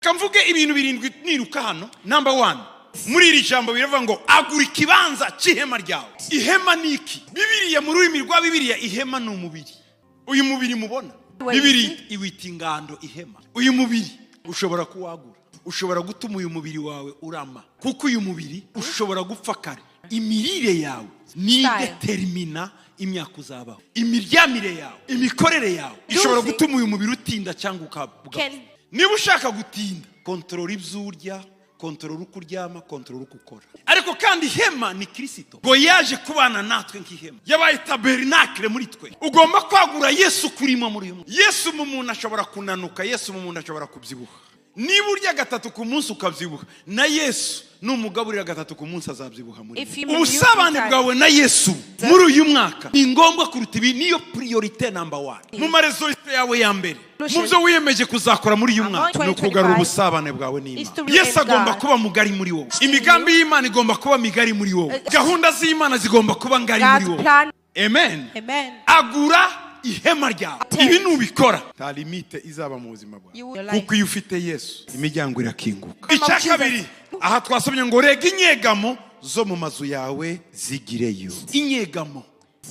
Kamvuge ibintu birindwi niruka hano. Number 1. Muri iri jambo biravuga ngo agura ikibanza cy'ihema ryawe. Ihema niki? Bibiliya mu rurimi rwa Bibiliya ihema ni umubiri. Uyu mubiri mubona. Bibiliya iwita ingando ihema. Uyu mubiri ushobora kuwagura. Ushobora gutuma uyu mubiri wawe urama. Kuko uyu mubiri ushobora gupfa kare. Imirire yawe ni determina imyaka uzabaho. Imiryamire yawe, imikorere yawe ishobora gutuma uyu mubiri utinda cyangwa ukabwa. Niba ushaka gutinda, kontrola ibyo urya, kontrola uko uryama, kontrola uko ukora. Ariko kandi ihema ni Kristo. Ngo yaje kubana natwe nk'ihema. Yabaye tabernacle muri twe. Ugomba kwagura Yesu kurimo muri uyu. Yesu mu muntu ashobora kunanuka, Yesu mu muntu ashobora kubyibuha. Niba urya gatatu ku munsi ukabyibuha, na Yesu n'umugaburira gatatu ku munsi azabyibuha muri. Ubusabane bwawe na Yesu muri uyu mwaka ni ngombwa kuruta ibi, niyo priorite number 1. Mu maresolite yawe ya mbere, mu byo wiyemeje kuzakora muri uyu mwaka no kugarura ubusabane bwawe n'Imana. Yesu agomba kuba mugari muri wowe. Imigambi y'Imana igomba kuba migari muri wowe. Gahunda z'Imana zigomba kuba ngari muri wowe. Amen. Agura ihema ryawe. Ibi nubikora nta limite izaba mu buzima bwawe. Kuko iyo ufite Yesu imiryango irakinguka. Icyakabiri, aha twasomye ngo rega inyegamo zo mu mazu yawe zigireyo. Inyegamo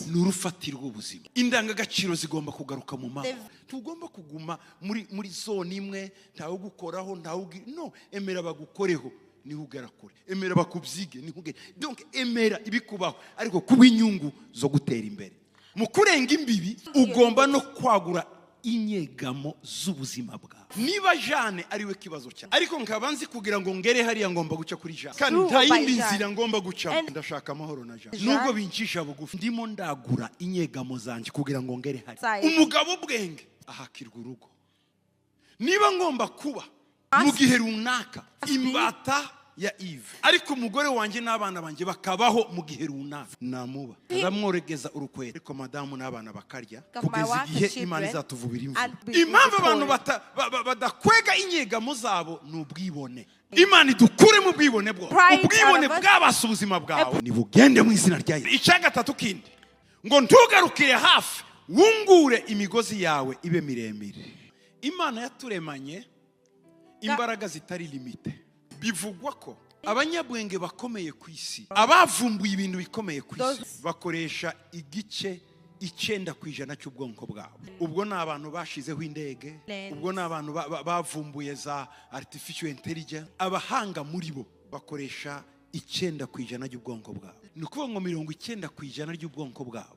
ni urufatiro rw'ubuzima. Indangagaciro zigomba kugaruka mu mazi. Tugomba kuguma muri zone imwe, ntawe gukoraho, no, emera bagukoreho niho ugera kure. Emera bakubyige niho ugera. Donc emera ibikubaho ariko kuba inyungu zo gutera imbere. Mu kurenga imbibi ugomba no kwagura inyegamo z'ubuzima bwawe. Niba Jane ari we kibazo cyane, ariko nkaba nzi kugira ngo ngere hariya ngomba guca kuri Jane, kandi nta yindi nzira ngomba guca. Ndashaka amahoro na Jane. Nubwo bincisha bugufi, ndimo ndagura inyegamo zanjye kugira ngo ngere hariya. Umugabo ubwenge ahakirwa urugo. Niba ngomba kuba mu gihe runaka imbata ya Eve, ariko umugore wanjye n'abana banjye bakabaho mu gihe runaka, namuba ndamworegeza urukwere, ariko madamu n'abana bakarya kugeza igihe Imana izatuvubira imvura. Impamvu abantu badakwega inyegamo zabo ni ubwibone. Imana idukure mu bwibone bwo. Ubwibone bwabasa ubuzima bwawe nibugende mu izina rya Yesu. Icyagatatu kindi ngo ntugarukire hafi, wungure imigozi yawe ibe miremire. Imana yaturemanye imbaraga zitari limite. Bivugwa ko abanyabwenge bakomeye ku isi, abavumbuye ibintu bikomeye ku isi, bakoresha igice 9% cy'ubwonko bwabo. Ubwo ni abantu bashizeho indege, ubwo ni abantu bavumbuye za artificial intelligence. Abahanga muri bo bakoresha 9% y'ubwonko bwabo. Ni ukuvuga ngo 90% y'ubwonko bwabo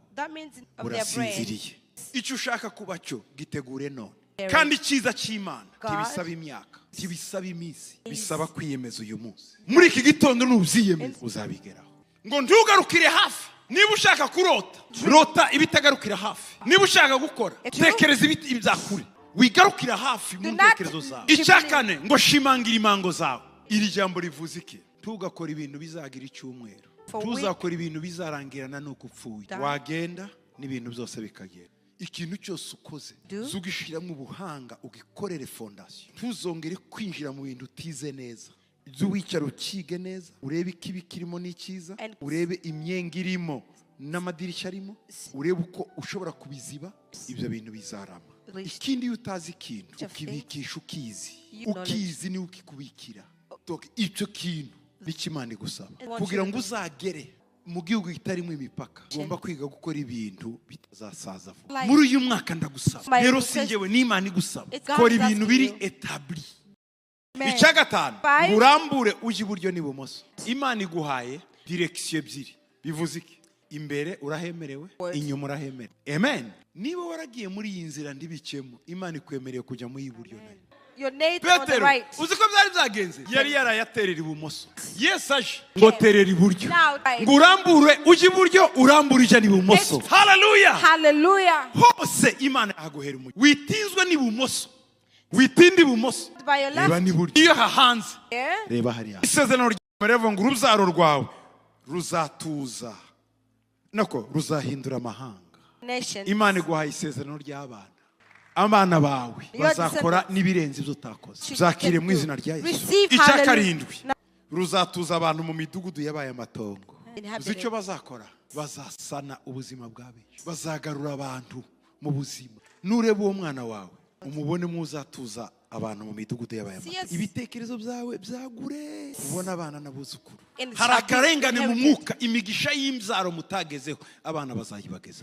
burasinziriye. Icyo ushaka kuba cyo gitegure none. Kandi cyiza cy'Imana kibisaba imyaka, kibisaba iminsi, bisaba kwiyemeza uyu munsi. Muri iki gitondo n'ubyiyemeza uzabigeraho. Ngo ntugarukire hafi. Niba ushaka kurota, rota ibitagarukira hafi. Niba ushaka gukora, tekereza ibyakure. Wigarukira hafi mu ntekerezo zawe. Icyakane ngo shimangira imango zawe. Iri jambo rivuze iki? Tugakora ibintu bizagira icyumweru. Tuzakora ibintu bizarangirana nuko upfuye. Wagenda n'ibintu byose bikagera. Ikintu cyose ukoze zugishiramo ubuhanga ugikorere fondation. Ntuzongere kwinjira mu bintu utize neza. Ibyo wicara ukige neza, urebe ikibi kirimo n'ikiza, urebe imyenga irimo n'amadirishya arimo, urebe uko ushobora kubiziba, ibyo bintu bizarama. Ikindi utazi ikintu ukibikisha ukizi ni ukikubikira. Icyo kintu bikimana gusaba kugira ngo uzagere mu gihugu gitarimo imipaka, ugomba kwiga gukora ibintu bitazasaza vuba. Muri uyu mwaka ndagusaba, rero singewe n'Imana igusaba, kora ibintu biri etabli. Icyagatanu, urambure uje iburyo n'ibumoso. Imana iguhaye direction ebyiri. Bivuze iki? Imbere urahemerewe, inyuma urahemerewe. Amen. Niba waragiye muri iyi nzira ndibikemo, Imana ikwemereye kujya mu iburyo nayo. Petero, uzi ko byari byagenze? Yari yarayaterera ibumoso. Yesu aje ngo terera iburyo. Ngo urambure uje iburyo, urambure uje n'ibumoso. Hallelujah. Hallelujah. Hose Imana aguhera umujyi. Witinzwe n'ibumoso. Witinde ibumoso. Reba n'iburyo. Iyo hahanze. Reba hariya. Isezerano ry'Imana ngo urubyaro rwawe ruzatuza. Nako ruzahindura amahanga. Imana iguhaye isezerano ry'abana. Abana bawe bazakora n'ibirenze ibyo utakoze. Uzakire mu izina rya Yesu. Icyakarindwi, ruzatuza abantu mu midugudu yabaye amatongo. Uzi icyo bazakora? Bazasana ubuzima bwawe, bazagarura abantu mu buzima. Nureba uwo mwana wawe umubone mu uzatuza abantu mu midugudu y'abayamata ibitekerezo byawe byagure ubona abana n'abuzukuru And hari akarengane mu mwuka imigisha y'imzaro mutagezeho abana bazayibageza